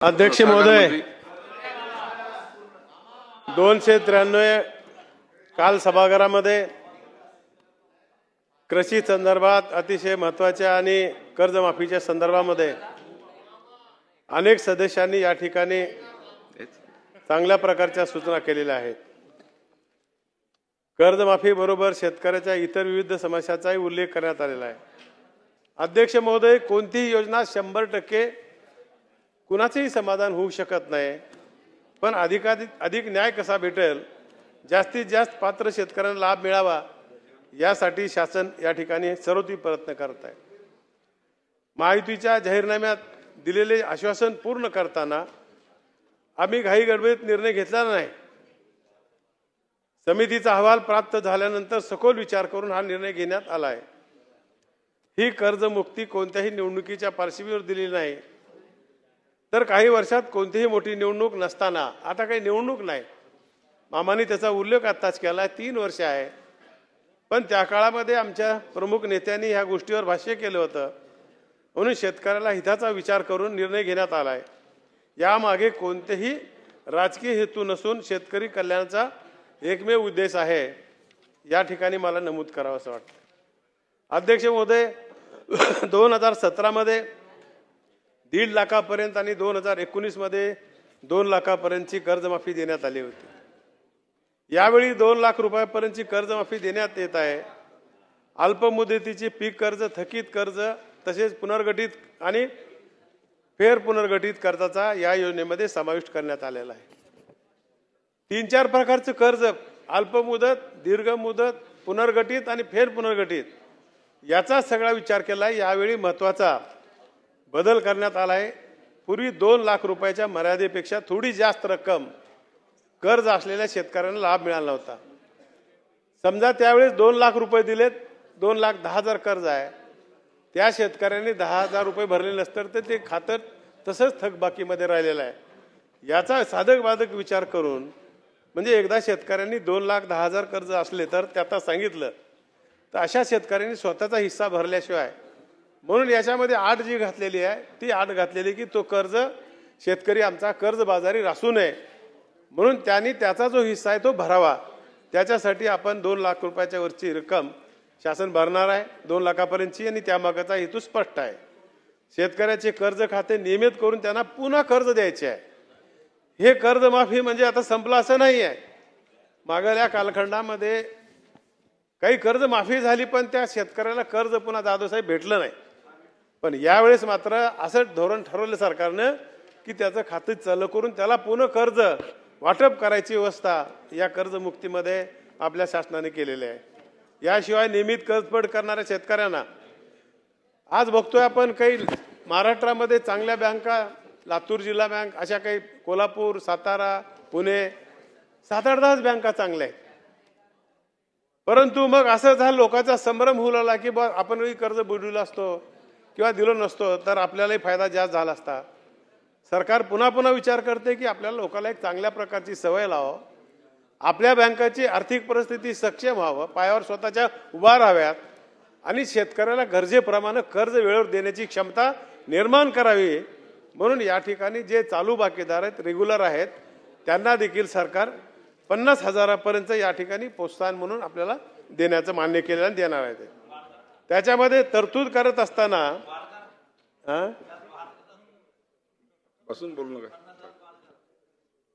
अध्यक्ष महोदय, 293 काल सभागृहामध्ये कृषी संदर्भात अतिशय महत्त्वाच्या आणि कर्जमाफीच्या संदर्भामध्ये अनेक सदस्यांनी या ठिकाणी चांगल्या प्रकारच्या सूचना केलेल्या आहेत। कर्जमाफी बरोबर शेतकऱ्याच्या इतर विविध समस्यांचाही उल्लेख करण्यात आलेला आहे। अध्यक्ष महोदय, कोणतीही योजना 100% कुणाचेही समाधान होऊ शकत नाही, पण अधिक न्याय कसा भेटेल, जास्तीत जास्त पात्र शेतकऱ्यांना लाभ मिळावा यासाठी शासन या ठिकाणी सर्वोत्तम प्रयत्न करत आहे। महायुतीच्या जाहीरनाम्यात दिलेले आश्वासन पूर्ण करताना आम्ही घाई गडबडीत निर्णय घेतला नाही। समितीचा अहवाल प्राप्त झाल्यानंतर सखोल विचार करून हा निर्णय घेण्यात आला आहे। ही कर्जमुक्ती कोणत्याही निवडणुकीच्या पार्श्वभूमीवर दिलेली नाही, तर काही वर्षात कोणतीही मोठी निवडणूक नसताना, आता काही निवडणूक नाही, मामांनी त्याचा उल्लेख आत्ताच केला, 3 वर्ष आहे, पण त्या काळामध्ये आमच्या प्रमुख नेत्यांनी ह्या गोष्टीवर भाष्य केलं होतं, म्हणून शेतकऱ्याला हिताचा विचार करून निर्णय घेण्यात आला आहे। यामागे कोणतेही राजकीय हेतू नसून शेतकरी कल्याणाचा एकमेव उद्देश आहे, या ठिकाणी मला नमूद करावं असं वाटतं। अध्यक्ष महोदय, 2017 मध्ये 1.5 लाखापर्यंत आणि 2019 मध्ये 2 लाखापर्यंतची कर्जमाफी देण्यात आली होती। यावेळी 2 लाख रुपयापर्यंतची कर्जमाफी देण्यात येत आहे। अल्पमुदतीची पीक कर्ज, थकीत कर्ज तसेच पुनर्गठित आणि फेर पुनर्गठित कर्जाचा या योजनेमध्ये समावेश करण्यात आलेला आहे। 3-4 प्रकारचे कर्ज, अल्पमुदत, दीर्घ मुदत, पुनर्गठित आणि फेर पुनर्गठित, याचा सगळा विचार केला। यावेळी महत्त्वाचा बदल करण्यात आला आहे। पूर्वी 2 लाख रुपयाच्या मर्यादेपेक्षा थोडी जास्त रक्कम कर्ज असलेल्या शेतकऱ्यांना लाभ मिळाला होता। समजा त्यावेळेस 2 लाख रुपये दिलेत, 2,10,000 कर्ज आहे, त्या शेतकऱ्यांनी 10,000 रुपये भरले नसतर ते खातं तसंच थकबाकीमध्ये राहिलेलं आहे। याचा साधक बाधक विचार करून, म्हणजे एकदा शेतकऱ्यांनी 2,10,000 कर्ज असले तर त्यात सांगितलं तर अशा शेतकऱ्यांनी स्वतःचा हिस्सा भरल्याशिवाय, म्हणून याच्यामध्ये अट जी घातलेली आहे ती अट घातलेली की तो कर्ज शेतकरी आमचा कर्जबाजारी रासू नये, म्हणून त्यांनी त्याचा जो हिस्सा आहे तो भरावा। त्याच्यासाठी आपण 2 लाख रुपयाच्या वरची रक्कम शासन भरणार आहे, 2 लाखापर्यंतची, आणि त्यामागचा हेतू स्पष्ट आहे। शेतकऱ्याचे कर्ज खाते नियमित करून त्यांना पुन्हा कर्ज द्यायचे आहे। हे कर्जमाफी म्हणजे आता संपलं असं नाही आहे। मागल्या कालखंडामध्ये काही कर्जमाफी झाली, पण त्या शेतकऱ्याला कर्ज पुन्हा जाधवसाहेब भेटलं नाही। पण यावेळेस मात्र असं धोरण ठरवलं सरकारनं की त्याचं खातं चालू करून त्याला पुन्हा कर्ज वाटप करायची व्यवस्था या कर्जमुक्तीमध्ये आपल्या शासनाने केलेली आहे। याशिवाय नियमित कर्जफेड करणाऱ्या शेतकऱ्यांना आज बघतोय आपण, काही महाराष्ट्रामध्ये चांगल्या बँका, लातूर जिल्हा बँक, अशा काही कोल्हापूर, सातारा, पुणे, 7-8 बँका चांगल्या आहेत, परंतु मग असं झालं, लोकांचा संभ्रम होऊ लागला की बा आपणही कर्ज बुडविलं असतो किंवा दिलो नसतो तर आपल्यालाही फायदा जास्त झाला असता। सरकार पुन्हा पुन्हा विचार करते की आपल्याला लोकांना एक चांगल्या प्रकारची सवय लावावं, आपल्या बँकाची आर्थिक परिस्थिती सक्षम व्हावं, पायावर स्वतःच्या उभा राहाव्यात आणि शेतकऱ्याला गरजेप्रमाणे कर्ज वेळेवर देण्याची क्षमता निर्माण करावी, म्हणून या ठिकाणी जे चालू बाकीदार आहेत, रेग्युलर आहेत, त्यांना देखील सरकार 50,000 पर्यंत या ठिकाणी प्रोत्साहन म्हणून आपल्याला देण्याचं मान्य केलेलं आणि देणार आहे। त्याच्यामध्ये तरतूद करत असताना बसून बोलू नका,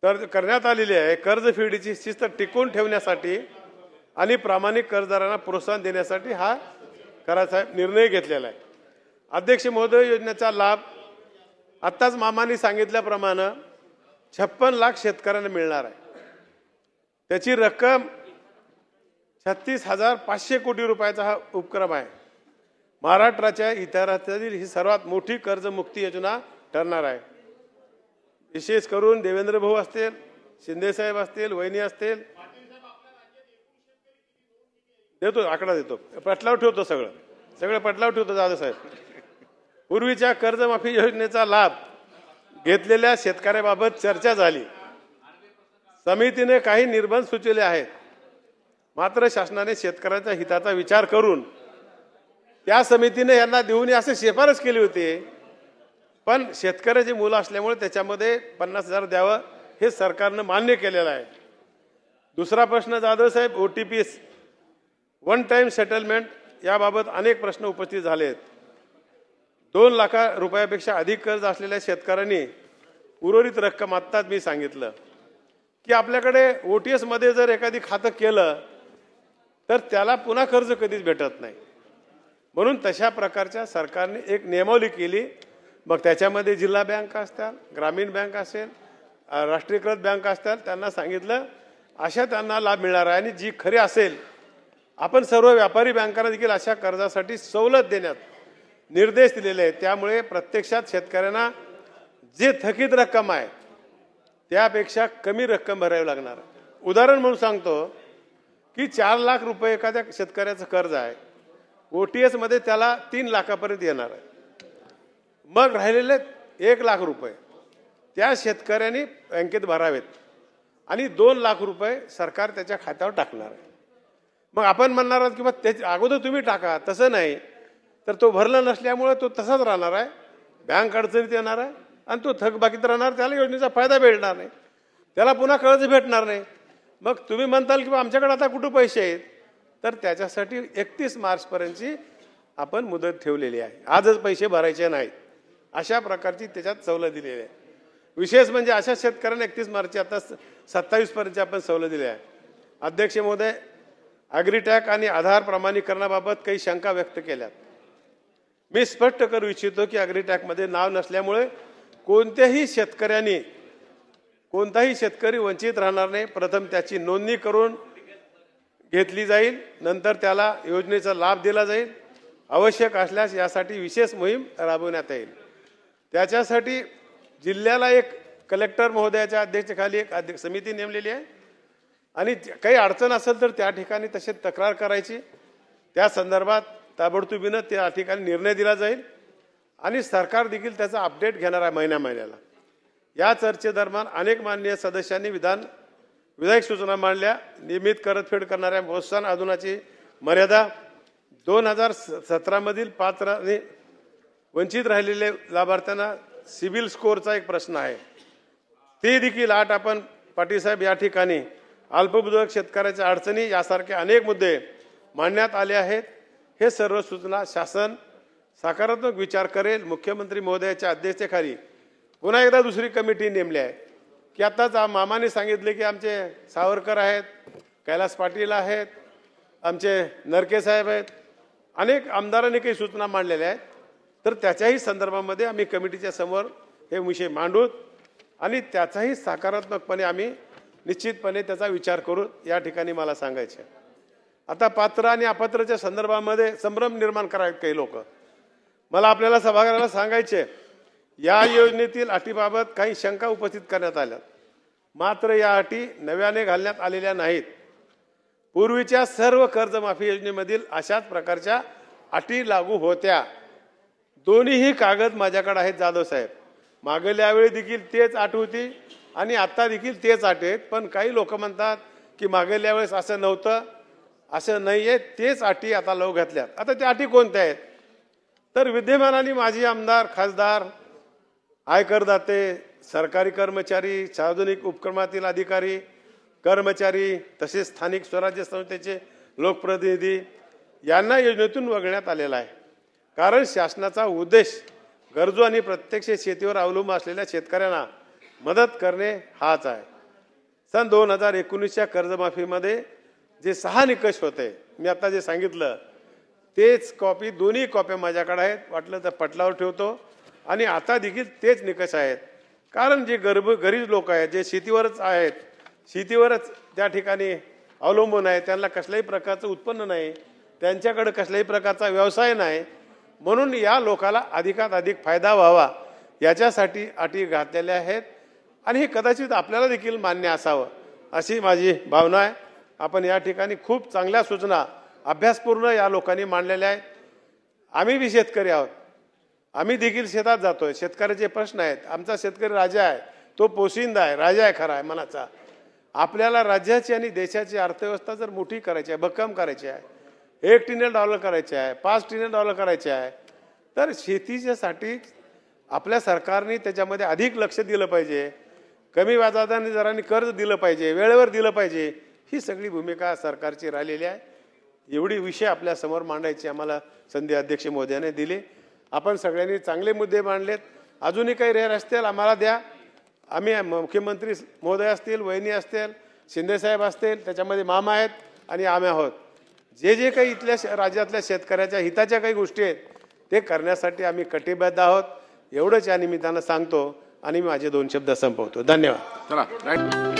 तर करण्यात आलेली आहे कर्जफेडीची शिस्त टिकवून ठेवण्यासाठी आणि प्रामाणिक कर्जदारांना प्रोत्साहन देण्यासाठी हा करायचा निर्णय घेतलेला आहे। अध्यक्ष महोदय, योजनेचा लाभ आत्ताच मामांनी सांगितल्याप्रमाणे 56 लाख शेतकऱ्यांना मिळणार आहे। त्याची रक्कम 36,500 कोटी रुपयाचा हा उपक्रम आहे। महाराष्ट्राच्या इतिहासातील ही सर्वात मोठी कर्जमुक्ती योजना ठरणार आहे। विशेष करून देवेंद्र भाऊ असतील, शिंदे साहेब असतील, वहिनी असतील, देतो आकडा, देतो पटलावर ठेवतो, सगळं पटलावर ठेवतो जाधव साहेब। पूर्वीच्या कर्जमाफी योजनेचा लाभ घेतलेल्या शेतकऱ्याबाबत चर्चा झाली। समितीने काही निर्बंध सुचवले आहेत, मात्र शासनाने शेतकऱ्याच्या हिताचा विचार करून त्या समितीने यांना देऊन असे शिफारस केली होती पण शेतकऱ्याची मुलं असल्यामुळे त्याच्यामध्ये 50,000 द्यावं हे सरकारनं मान्य केलेलं आहे. दुसरा प्रश्न जाधव साहेब, OTP वन टाइम सेटलमेंट याबाबत अनेक प्रश्न उपस्थित झाले आहेत. 2 लाख रुपयापेक्षा अधिक कर्ज असलेल्या शेतकऱ्यांनी उर्वरित रक्कम आत्ताच मी सांगितलं की आपल्याकडे OTS मध्ये जर एखादी खातं केलं तर त्याला पुन्हा कर्ज कधीच भेटत नाही. म्हणून तशा प्रकारच्या सरकारने एक नियमावली केली. मग त्याच्यामध्ये जिल्हा बँक असतील, ग्रामीण बँक असेल, राष्ट्रीयकृत बँक असतील, त्यांना सांगितलं अशा त्यांना लाभ मिळणार आहे. आणि जी खरी असेल, आपण सर्व व्यापारी बँकांना देखील अशा कर्जासाठी सवलत देण्यात निर्देश दिलेले आहेत. त्यामुळे प्रत्यक्षात शेतकऱ्यांना जे थकीत रक्कम आहे त्यापेक्षा कमी रक्कम भरावी लागणार. उदाहरण म्हणून सांगतो की 4 लाख रुपये एखाद्या शेतकऱ्याचं कर्ज आहे, OTS मध्ये त्याला 3 लाखापर्यंत येणार आहे. मग राहिलेले 1 लाख रुपये त्या शेतकऱ्यांनी बँकेत भरावेत आणि 2 लाख रुपये सरकार त्याच्या खात्यावर टाकणार आहे. मग आपण म्हणणार आहात की बा त्याच्या अगोदर तुम्ही टाका. तसं नाही, तर तो भरला नसल्यामुळे तो तसाच राहणार आहे, बँक अडचणीत येणार आहे आणि तो थकबाकीत राहणार. त्याला योजनेचा फायदा भेटणार नाही, त्याला पुन्हा कर्ज भेटणार नाही. मग तुम्ही म्हणताल की आमच्याकडे आता कुठं पैसे आहेत, तर त्याच्यासाठी 31 मार्चपर्यंतची आपण मुदत ठेवलेली आहे. आजच पैसे भरायचे नाहीत, अशा प्रकारची त्याच्यात सवलत दिलेली आहे. विशेष म्हणजे अशा शेतकऱ्यांना 31 मार्च आता 27 पर्यंत आपण सवलत दिली आहे. अध्यक्ष महोदय, ॲग्रीटॅग आणि आधार प्रमाणीकरणाबाबत काही शंका व्यक्त केल्यात. मी स्पष्ट करू इच्छितो की ॲग्रीटॅगमध्ये नाव नसल्यामुळे कोणत्याही शेतकरी वंचित राहणार नाही. प्रथम त्याची नोंदणी करून घेतली जाईल, नंतर त्याला योजनेचा लाभ दिला जाईल. आवश्यक असल्यास यासाठी विशेष मोहीम राबवण्यात येईल. त्याच्यासाठी जिल्ह्याला एक कलेक्टर महोदयाच्या अध्यक्षतेखाली एक समिती नेमलेली आहे आणि काही अडचण असेल तर त्या ठिकाणी तसे तक्रार करायची. त्या संदर्भात ताबडतोबीनं त्या ठिकाणी निर्णय दिला जाईल आणि सरकार देखील त्याचा अपडेट घेणार आहे महिन्याला. या चर्चेदरम्यान अनेक माननीय सदस्यांनी विधायक सूचना मांडल्या. नियमित परतफेड करणाऱ्या प्रोत्साहन अनुदानाची मर्यादा 2017 मधील पात्र आणि वंचित राहिलेले लाभार्थ्यांना सिबिल स्कोअरचा एक प्रश्न आहे, ते देखील आपण पाटील साहेब या ठिकाणी अल्पभूधारक शेतकऱ्याच्या अडचणी यासारखे अनेक मुद्दे मांडण्यात आले आहेत. हे सर्व सूचना शासन सकारात्मक विचार करेल. मुख्यमंत्री महोदयाच्या अध्यक्षतेखाली पुन्हा एकदा दुसरी कमिटी नेमली आहे की आताच मामाने सांगितले की आमचे सावरकर आहेत, कैलास पाटील आहेत, आमचे नरके साहेब आहेत, अनेक आमदारांनी काही सूचना मांडलेल्या आहेत. तर त्याच्याही संदर्भामध्ये आम्ही कमिटीच्या समोर हे विषय मांडू आणि त्याचाही सकारात्मकपणे आम्ही निश्चितपणे त्याचा विचार करू, या ठिकाणी मला सांगायचे. आता पात्र आणि अपात्रच्या संदर्भामध्ये संभ्रम निर्माण करावेत काही लोक. मला आपल्याला सभागृहाला सांगायचे, या योजनेतील अटीबाबत काही शंका उपस्थित करण्यात आल्या, मात्र या अटी नव्याने घालण्यात आलेल्या नाहीत. पूर्वीच्या सर्व कर्जमाफी योजनेमधील अशाच प्रकारच्या अटी लागू होत्या. दोन्हीही कागद माझ्याकडे आहेत जाधव साहेब. मागल्या वेळी देखील तेच अट होती आणि आता देखील तेच अट आहेत. पण काही लोक म्हणतात की मागल्या वेळेस असं नव्हतं. असं नाहीये, तेच अटी आता लागू घातल्यात. आता त्या अटी कोणत्या आहेत, तर विद्यमान आणि माजी आमदार, खासदार, आयकरदाते, सरकारी कर्मचारी, सार्वजनिक उपक्रमातील अधिकारी, कर्मचारी, तसेच स्थानिक स्वराज्य संस्थेचे लोकप्रतिनिधी यांना योजनेतून वगळण्यात आलेला आहे. कारण शासनाचा उद्देश गरजू आणि प्रत्यक्ष शेतीवर अवलंबून असलेल्या शेतकऱ्यांना मदत करणे हाच आहे. सन 2019च्या कर्जमाफीमध्ये जे 6 निकष होते, मी आता जे सांगितलं तेच कॉपी, दोन्ही कॉप्या माझ्याकडे आहेत. वाटलं तर पटलावर ठेवतो. आणि आता देखील तेच निकष आहेत. कारण जे गरीब लोक आहेत, जे शेतीवरच आहेत, शेतीवरच त्या ठिकाणी अवलंबून आहे, त्यांना कसल्याही प्रकारचं उत्पन्न नाही, त्यांच्याकडे कसल्याही प्रकारचा व्यवसाय नाही, म्हणून या लोकाला अधिकात अधिक फायदा व्हावा याच्यासाठी अटी घातलेल्या आहेत. आणि हे कदाचित आपल्याला देखील मान्य असावं अशी माझी भावना आहे. आपण या ठिकाणी खूप चांगल्या सूचना अभ्यासपूर्ण या लोकांनी मांडलेल्या आहेत. आम्ही बी शेतकरी आहोत, आम्ही देखील शेतात जातोय. शेतकऱ्याचे प्रश्न आहेत. आमचा शेतकरी राजा आहे, तो पोशिंदा आहे, राजा आहे खरा आहे मनाचा. आपल्याला राज्याची आणि देशाची अर्थव्यवस्था जर मोठी करायची आहे, भक्कम करायची आहे, $1 ट्रिलियन करायचे आहे, $5 ट्रिलियन करायचे आहे, तर शेतीच्यासाठी आपल्या सरकारने त्याच्यामध्ये अधिक लक्ष दिलं पाहिजे, कमी व्याजदराने दराने कर्ज दिलं पाहिजे, वेळेवर दिलं पाहिजे, ही सगळी भूमिका सरकारची राहिलेली आहे. एवढी विषय आपल्या समोर मांडायची आम्हाला संधी अध्यक्ष महोदयाने दिली. आपण सगळ्यांनी चांगले मुद्दे मांडलेत. अजूनही काही रेअर असतील आम्हाला द्या. आम्ही मुख्यमंत्री महोदय असतील, वहिनी असतील, शिंदेसाहेब असतील, त्याच्यामध्ये मामा आहेत आणि आम्ही आहोत. जे जे काही इथल्या राज्यातल्या शेतकऱ्याच्या हिताच्या काही गोष्टी आहेत ते करण्यासाठी आम्ही कटिबद्ध आहोत. एवढंच या निमित्तानं सांगतो आणि मी माझे 2 शब्द संपवतो. धन्यवाद. चला right.